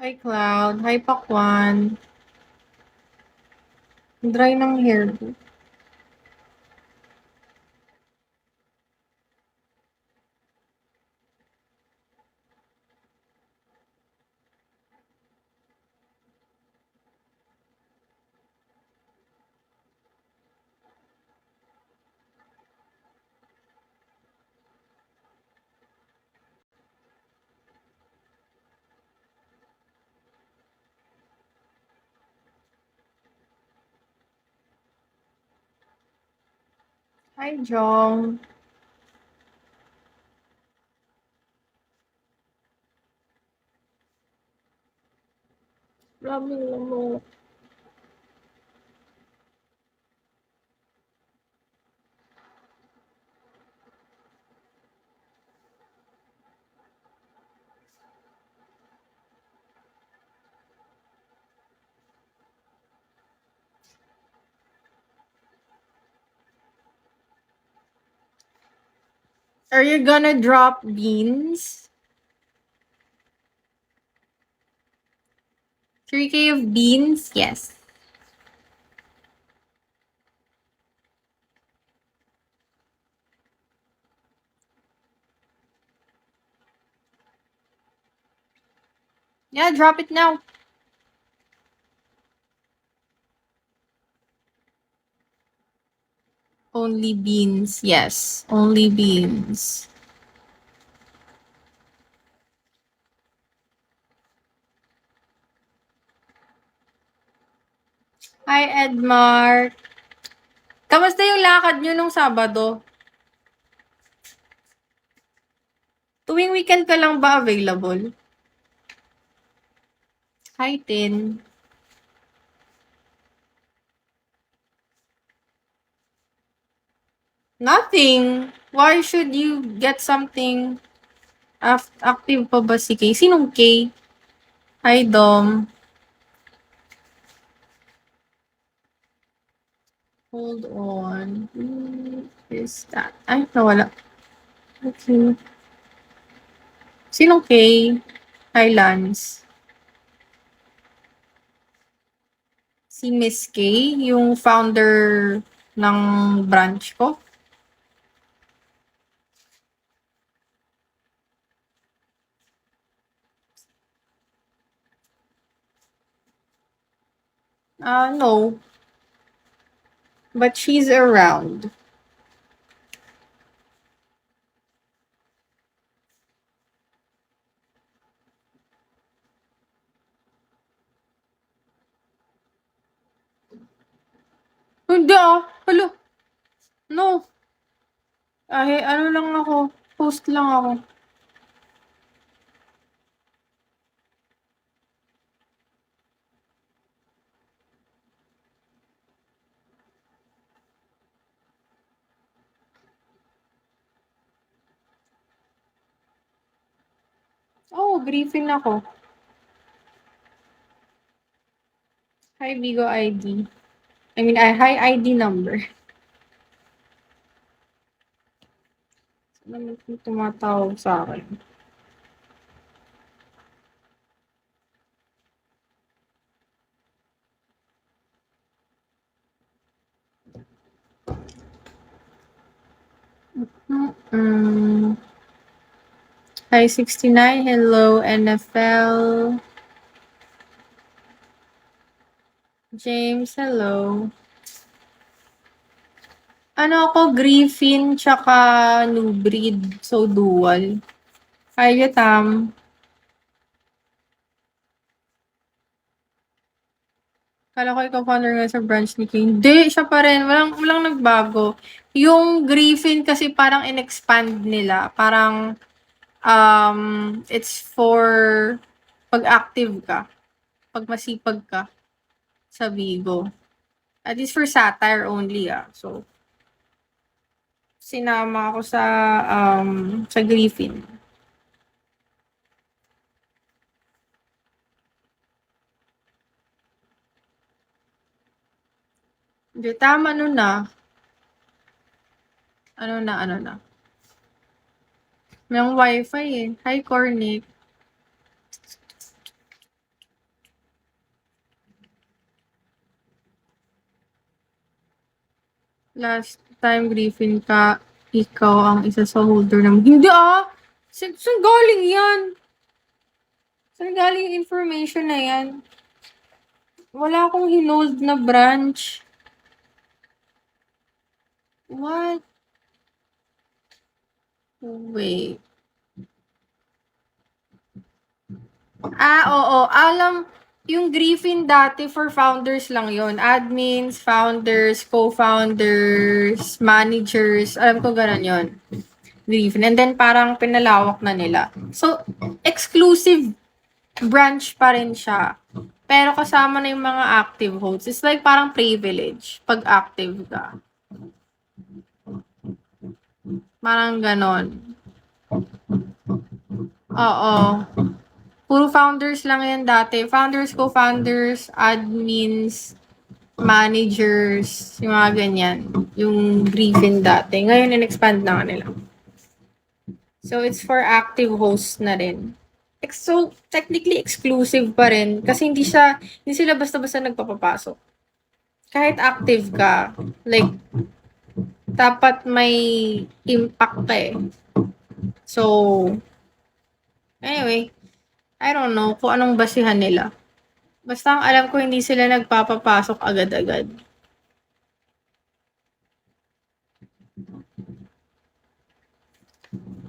Hi, Cloud. Hi, Pakwan. Dry ng hair ko. Hi, Jong. Grabe mo. Are you gonna drop beans? 3K of beans? Yes. Yeah, drop it now. Only beans. Yes, only beans. Hi, Edmar. Kamusta yung lakad nyo nung Sabado? Tuwing weekend ka lang ba available? Hi, Tin. Nothing. Why should you get something? Active pa ba si Kay? Sinong Kay? Hi, Dom. Hold on. Who is that? Ay, nawala. Okay. Sinong Kay? Highlands. Si Miss Kay, yung founder ng branch ko. No. But she's around. Hindi Hello. No. Ay, ano lang ako. Post lang ako. Oh, briefing ako. Hi, Vigo ID. Hi, ID number. Ano naman tumatawag sa akin? Hi, 69. Hello, NFL. James, hello. Ano ako, Griffin, tsaka new breed. So, dual. Hi, Yatam. Kala ko ikaw founder nga sa branch ni King. Hindi, siya pa rin. Walang nagbago. Yung Griffin kasi parang in-expand nila. Parang, it's for pag active ka. Pag masipag ka sa Vigo. At least for satire only, So, sinama ako sa Griffin. Hindi, tama nun na. Ano na. May wifi eh. Hi, Cornic. Last time griefin ka, ikaw ang isa sa holder ng... Hindi ah! Saan galing yan? Saan galing yung information na yan? Wala akong hinold na branch. What? Wait. Oo. Yung Griffin dati for founders lang yon. Admins, founders, co-founders, managers. Alam ko ganun yon. Griffin. And then parang pinalawak na nila. So, exclusive branch pa rin siya. Pero kasama na yung mga active hosts. It's like parang privilege pag active ka. Parang ganon. Oo. Puro founders lang yan dati. Founders, co-founders, admins, managers, yung mga ganyan. Yung briefing dati. Ngayon, in-expand na nila. So, it's for active hosts na rin. So, technically exclusive pa rin kasi hindi sila basta-basta nagpapapasok. Kahit active ka, like, dapat may impact ka eh. So, anyway, I don't know kung anong basihan nila. Basta ang alam ko, hindi sila nagpapapasok agad-agad.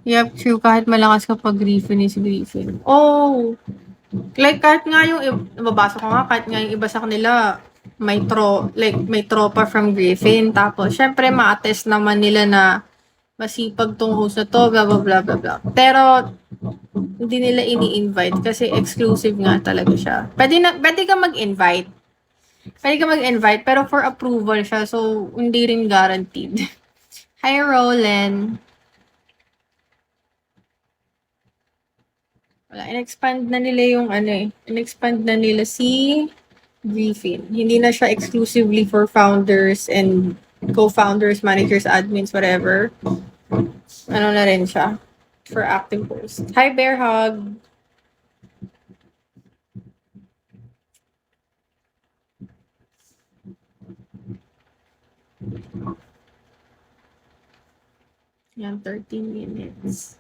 Yep, true. Kahit malakas ka pag Griffin is Griffin. Oh! Like, kahit nga yung, nababasa ko nga, kahit nga yung iba sa kanila, may tropa from Griffin. Tapos, syempre, ma-attest naman nila na masipag tong host na to, blah, blah, blah, blah, blah. Pero, hindi nila ini-invite kasi exclusive nga talaga siya. Pwede ka mag-invite. Pwede ka mag-invite, pero for approval siya, so hindi rin guaranteed. Hi, Roland. Wala, in-expand na nila yung in-expand na nila si Griffin. Hindi na siya exclusively for founders and co-founders, managers, admins, whatever. Ano na rin siya for active hosts. Hi, Bear Hug. Yan, 13 minutes.